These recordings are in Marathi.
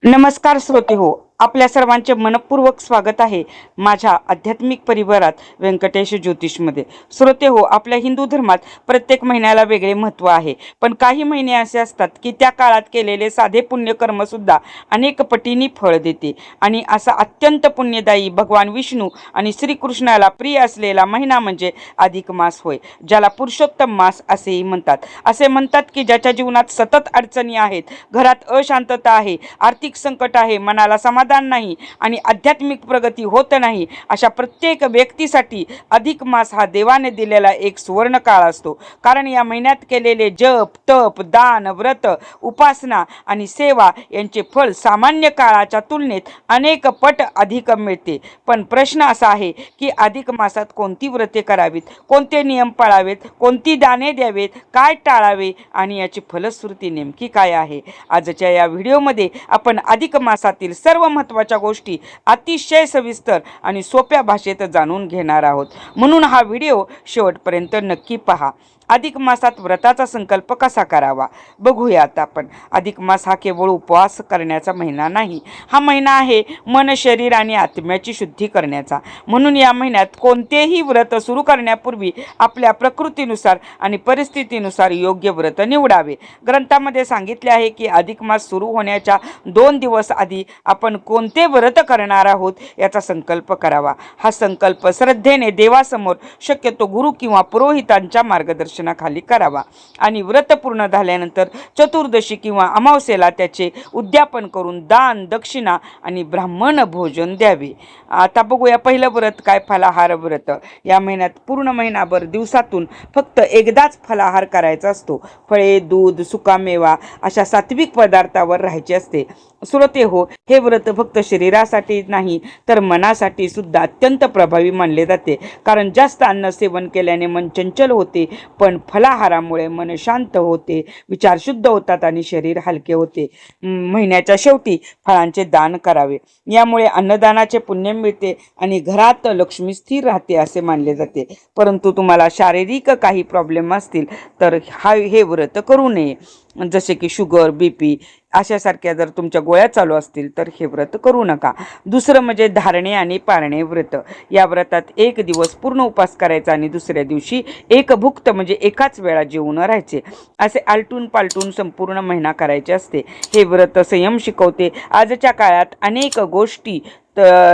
नमस्कार श्रोते हो, आपल्या सर्वांचे मनपूर्वक स्वागत आहे माझ्या आध्यात्मिक परिवारात व्यंकटेश ज्योतिषमध्ये। श्रोते हो, आपल्या हिंदू धर्मात प्रत्येक महिन्याला वेगळे महत्त्व आहे, पण काही महिने असे असतात की त्या काळात केलेले साधे पुण्यकर्म सुद्धा अनेक पटींनी फळ देते। आणि असा अत्यंत पुण्यदायी भगवान विष्णू आणि श्रीकृष्णाला प्रिय असलेला महिना म्हणजे अधिक मास होय, ज्याला पुरुषोत्तम मास असेही म्हणतात। असे म्हणतात की ज्याच्या जीवनात सतत अडचणी आहेत, घरात अशांतता आहे, आर्थिक संकट आहे, मनाला समाधान नाही आणि आध्यात्मिक प्रगती होत नाही, अशा प्रत्येक व्यक्तीसाठी अधिक मास हा देवाने दिलेला एक सुवर्ण काळ असतो। कारण या महिन्यात केलेले जप, तप, दान, व्रत, उपासना आणि सेवा यांचे फळ सामान्य काळाच्या तुलनेत अनेक पट अधिक मिळते। पण प्रश्न असा आहे की अधिक मासात कोणती व्रते करावीत, कोणते नियम पाळावेत, कोणती दाने द्यावेत, काय टाळावे आणि याची फलश्रुती नेमकी काय आहे। आजच्या या व्हिडिओमध्ये आपण अधिक मासातील सर्व महत्त्वाच्या गोष्टी अतिशय सविस्तर आणि सोप्या भाषेत जाणून घेणार आहोत, म्हणून हा व्हिडिओ शेवटपर्यंत नक्की पहा। अधिक मासात व्रताचा संकल्प कसा करावा बघूयात आपण। अधिक मास हा केवळ उपवास करण्याचा महिना नाही, हा महिना आहे मन, शरीर आणि आत्म्याची शुद्धी करण्याचा। म्हणून या महिन्यात कोणतेही व्रत सुरू करण्यापूर्वी आपल्या प्रकृतीनुसार आणि परिस्थितीनुसार योग्य व्रत निवडावे। ग्रंथामध्ये सांगितले आहे की अधिक मास सुरू होण्याच्या 2 दिवस आधी आपण कोणते व्रत करणार आहोत याचा संकल्प करावा। हा संकल्प श्रद्धेने देवासमोर, शक्यतो गुरु किंवा पुरोहितांच्या मार्गदर्शनाखाली करावा आणि व्रत पूर्ण झाल्यानंतर चतुर्दशी किंवा अमावस्येला त्याचे उद्यापन करून दान, दक्षिणा आणि ब्राह्मण भोजन द्यावे। आता बघूया पहिलं व्रत काय, फलाहार व्रत। या महिन्यात पूर्ण महिनाभर दिवसातून फक्त एकदाच फलाहार करायचा असतो। फळे, दूध, सुकामेवा अशा सात्विक पदार्थावर राहायचे असते। श्रोते हो, हे व्रत फक्त शरीरासाठी नाही तर मनासाठी सुद्धा अत्यंत प्रभावी मानले जाते। कारण जास्त अन्न सेवन केल्याने मन चंचल होते, पण फलाहारामुळे मन शांत होते, विचार शुद्ध होतात आणि शरीर हलके होते। महिन्याच्या शेवटी फळांचे दान करावे, यामुळे अन्नदानाचे पुण्य मिळते आणि घरात लक्ष्मी स्थिर राहते असे मानले जाते। परंतु तुम्हाला शारीरिक काही प्रॉब्लेम असतील तर हे व्रत करू नये, जसे की शुगर, बीपी अशासारख्या जर तुमच्या गोळ्या चालू असतील तर हे व्रत करू नका। दुसरं म्हणजे धारणे आणि पारणे व्रत। या व्रतात 1 दिवस पूर्ण उपवास करायचा आणि दुसऱ्या दिवशी एक भुक्त म्हणजे एकाच वेळा जेवून राहायचे। असे आलटून पालटून संपूर्ण महिना करायचे असते। हे व्रत संयम शिकवते। आजच्या काळात अनेक गोष्टी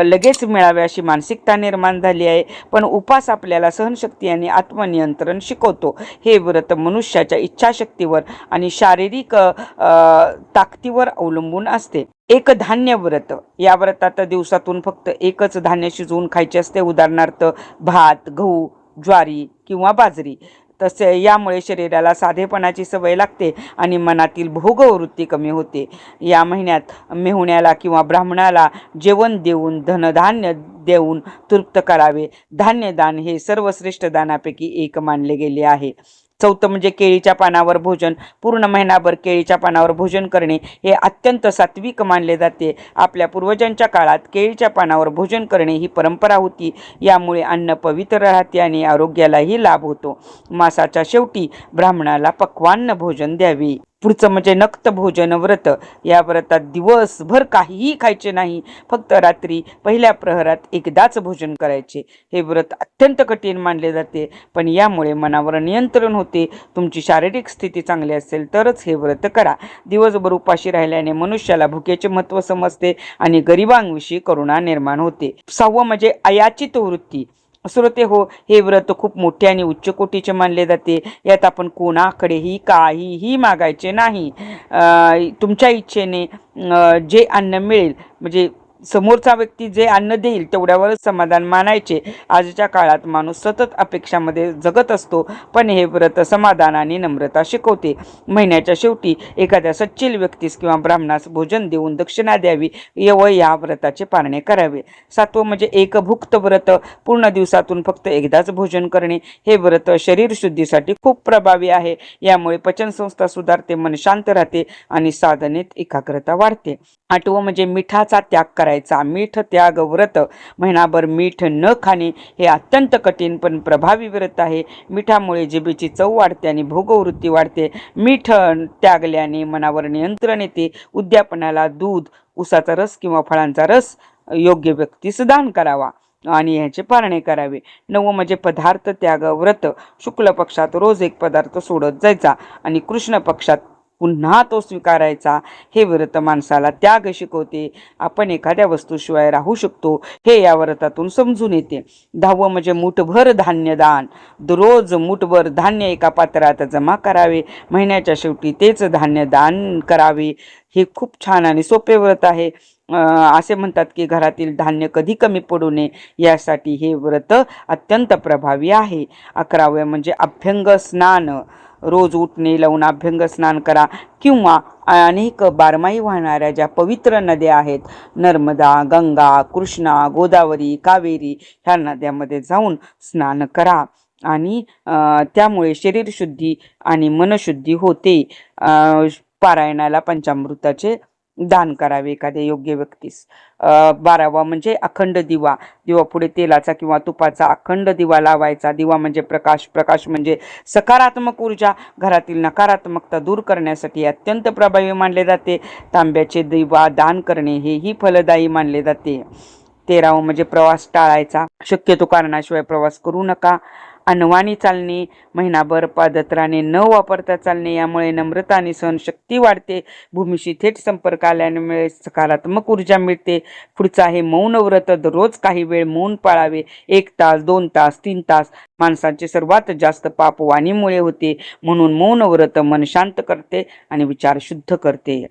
लगेच मिळावे अशी मानसिकता निर्माण झाली आहे, पण उपवास आपल्याला सहनशक्ती आणि आत्मनियंत्रण शिकवतो। हे व्रत मनुष्याच्या इच्छाशक्तीवर आणि शारीरिक ताकदीवर अवलंबून असते। एक धान्य व्रत। या व्रतात दिवसातून फक्त एकच धान्य शिजवून खायचे असते, उदाहरणार्थ भात, गहू, ज्वारी किंवा बाजरी। तसे यामुळे शरीराला साधेपणाची सवय लागते आणि मनातील भोगवृत्ती कमी होते। या महिन्यात मेहुण्याला किंवा ब्राह्मणाला जेवण देऊन, धनधान्य देऊन तृप्त करावे। धान्यदान हे सर्वश्रेष्ठ दानापैकी एक मानले गेले आहे। चौथं म्हणजे केळीच्या पानावर भोजन। पूर्ण महिनाभर केळीच्या पानावर भोजन करणे हे अत्यंत सात्विक मानले जाते। आपल्या पूर्वजांच्या काळात केळीच्या पानावर भोजन करणे ही परंपरा होती। यामुळे अन्न पवित्र राहते आणि आरोग्यालाही लाभ होतो। मासाच्या शेवटी ब्राह्मणाला पक्वान्न भोजन द्यावे। पुढचं म्हणजे नक्त भोजन व्रत। या व्रतात दिवसभर काहीही खायचे नाही, फक्त रात्री पहिल्या प्रहरात एकदाच भोजन करायचे। हे व्रत अत्यंत कठीण मानले जाते, पण यामुळे मनावर नियंत्रण होते। तुमची शारीरिक स्थिती चांगली असेल तरच हे व्रत करा। दिवसभर उपाशी राहिल्याने मनुष्याला भुकेचे महत्त्व समजते आणि गरिबांविषयी करुणा निर्माण होते। 6वं म्हणजे अयाचित वृत्ती। श्रोते हो, हे व्रत खूप मोठे आणि उच्च कोटीचे मानले जाते। यात आपण कोणाकडेही काहीही मागायचे नाही। तुमच्या इच्छेने जे अन्न मिळेल, म्हणजे समोरचा व्यक्ती जे अन्न देईल तेवढ्यावरच समाधान मानायचे। आजच्या काळात माणूस सतत अपेक्षामध्ये जगत असतो, पण हे व्रत समाधान आणि नम्रता शिकवते। महिन्याच्या शेवटी एखाद्या सच्चिल व्यक्तीस किंवा ब्राह्मणास भोजन देऊन दक्षिणा द्यावी व या व्रताचे पाळणे करावे। 7वं म्हणजे एकभुक्त व्रत। पूर्ण दिवसातून फक्त एकदाच भोजन करणे। हे व्रत शरीर शुद्धीसाठी खूप प्रभावी आहे। यामुळे पचनसंस्था सुधारते, मन शांत राहते आणि साधनेत एकाग्रता वाढते। 8वं म्हणजे मिठाचा त्याग करायचा। मीठ त्याग व्रत। महिनाभर मीठ न खाणे हे अत्यंत कठीण पण प्रभावी व्रत आहे। मिठामुळे जिभेची चव वाढते आणि भोगवृत्ती वाढते। मीठ त्यागल्याने मनावर नियंत्रण येते। उद्यापनाला दूध, उसाचा रस किंवा फळांचा रस योग्य व्यक्तीस दान करावा आणि याचे पारणे करावे. 9 म्हणजे पदार्थ त्याग व्रत. शुक्ल पक्षात रोज एक पदार्थ सोडत जायचा आणि कृष्ण पक्षात पुन्हा तो स्वीकारायचा. हे व्रत माणसाला त्याग शिकवते. आपण एखाद्या वस्तूशिवाय राहू शकतो हे या व्रतातून समजून येते. 10 म्हणजे मुठभर धान्य दान. दररोज मुठभर धान्य एका पात्रात जमा करावे. महिन्याच्या शेवटी तेच धान्य दान करावे. हे खूप छान आणि सोपे व्रत आहे. असे म्हणतात की घरातील धान्य कधी कमी पडू नये यासाठी हे व्रत अत्यंत प्रभावी आहे. 11 म्हणजे अभ्यंग स्नान. रोज उठणे लावून अभ्यंग स्नान करा किंवा अनेक बारमाही वाहणाऱ्या ज्या पवित्र नद्या आहेत, नर्मदा, गंगा, कृष्णा, गोदावरी, कावेरी ह्या नद्यामध्ये जाऊन स्नान करा आणि त्यामुळे शरीरशुद्धी आणि मनशुद्धी होते. पारायणाला पंचामृताचे दान करावे एखाद्या योग्य व्यक्तीस. 12 म्हणजे अखंड दिवा. दिवा पुढे तेलाचा किंवा तुपाचा अखंड दिवा लावायचा. दिवा म्हणजे प्रकाश. प्रकाश म्हणजे सकारात्मक ऊर्जा. घरातील नकारात्मकता दूर करण्यासाठी अत्यंत प्रभावी मानले जाते. तांब्याचे दिवा दान करणे हेही फलदायी मानले जाते. 13 म्हणजे प्रवास टाळायचा. शक्यतो कारणाशिवाय प्रवास करू नका. अनवाणी चालणे, महिनाभर पादत्राणे न वापरता चालणे, यामुळे नम्रता आणि सहनशक्ती वाढते. भूमीशी थेट संपर्क आल्यामुळे सकारात्मक ऊर्जा मिळते. पुढचं आहे मौन व्रत. दररोज काही वेळ मौन पाळावे. 1 तास, 2 तास, 3 तास. माणसांचे सर्वात जास्त पाप वाणीमुळे होते, म्हणून मौन व्रत मन शांत करते आणि विचार शुद्ध करते.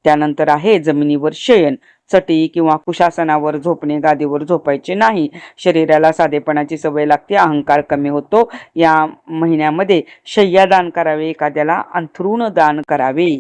त्यानंतर आहे जमिनीवर शयन. चटई किंवा कुशासनावर झोपणे. गादीवर झोपायचे नाही. शरीराला साधेपणाची सवय लागते, अहंकार कमी होतो. या महिन्यामध्ये शय्यादान करावे. एखाद्याला अंथरुण दान करावे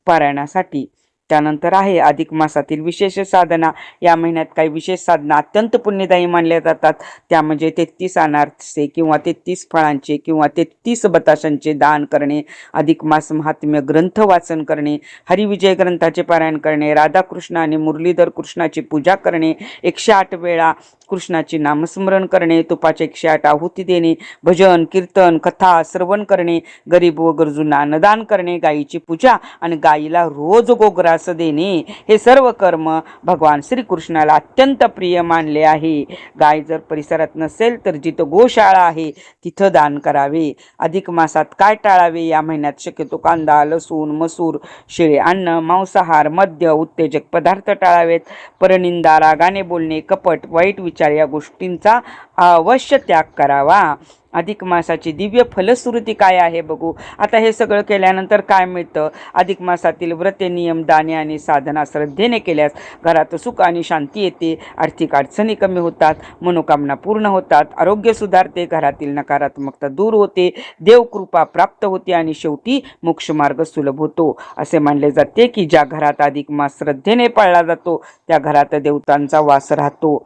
पारायणासाठी. त्यानंतर आहे अधिक मासातील विशेष साधना. या महिन्यात काही विशेष साधना अत्यंत पुण्यदायी मानल्या जातात. त्या म्हणजे 33 अनारसे किंवा 33 फळांचे किंवा 33 बताशांचे दान करणे, अधिक मास महात्म्य ग्रंथ वाचन करणे, हरिविजय ग्रंथाचे पारायण करणे, राधाकृष्ण आणि मुरलीधर कृष्णाची पूजा करणे, 108 वेळा कृष्णाचे नामस्मरण करणे, तुपाचे 108 आहुती देणे, भजन कीर्तन कथा श्रवण करणे, गरीब व गरजूंना अन्नदान करणे, गायीची पूजा आणि गायीला रोज गोग्रास देणे, हे सर्व कर्म भगवान श्रीकृष्णाला अत्यंत प्रिय मानले आहे. गाय जर परिसरात नसेल तर जिथं गोशाळा आहे तिथं दान करावे. अधिक मासात काय टाळावे? या महिन्यात शक्यतो कांदा, लसूण, मसूर, शिळे अन्न, मांसाहार, मद्य, उत्तेजक पदार्थ टाळावेत. परनिंदा, रागाने बोलणे, कपट, वाईट विचार या गोष्टींचा अवश्य त्याग करावा. अधिक मासाची दिव्य फलश्रुती काय आहे बघू. आता हे सगळं केल्यानंतर काय मिळतं? अधिक मासातील व्रते, नियम, दाने आणि साधना श्रद्धेने केल्यास घरात सुख आणि शांती येते. आर्थिक अडचणी कमी होतात, मनोकामना पूर्ण होतात, आरोग्य सुधारते, घरातील नकारात्मकता दूर होते, देवकृपा प्राप्त होते आणि शेवटी मोक्षमार्ग सुलभ होतो. असे मानले जाते की ज्या घरात अधिक मास श्रद्धेने पाळला जातो त्या घरात देवतांचा वास राहतो.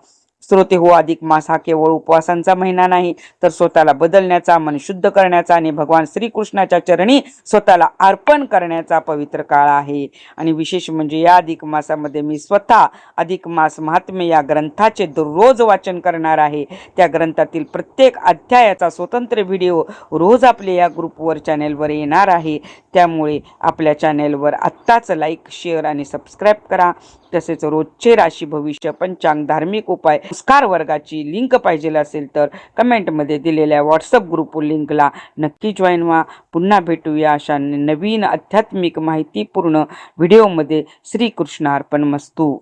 श्रोते हो, अधिक मास हा केवळ उपवासांचा महिना नाही, तर स्वतःला बदलण्याचा, मन शुद्ध करण्याचा आणि भगवान श्रीकृष्णाच्या चरणी स्वतःला अर्पण करण्याचा पवित्र काळ आहे. आणि विशेष म्हणजे या अधिक मासामध्ये मी स्वतः अधिक मास महात्म्य या ग्रंथाचे दररोज वाचन करणार आहे. त्या ग्रंथातील प्रत्येक अध्यायाचा स्वतंत्र व्हिडिओ रोज आपल्या या ग्रुपवर चॅनेलवर येणार आहे. त्यामुळे आपल्या चॅनेलवर आत्ताच लाईक, शेअर आणि सबस्क्राईब करा. तसेच रोजचे राशी भविष्य पंचांग, धार्मिक उपाय, संस्कार वर्गाची लिंक पाहिजे असेल तर कमेंटमध्ये दिलेल्या व्हॉट्सअप ग्रुप लिंकला नक्की जॉईन व्हा. पुन्हा भेटूया अशा नवीन आध्यात्मिक माहितीपूर्ण व्हिडिओमध्ये. श्रीकृष्णार्पण मस्तु.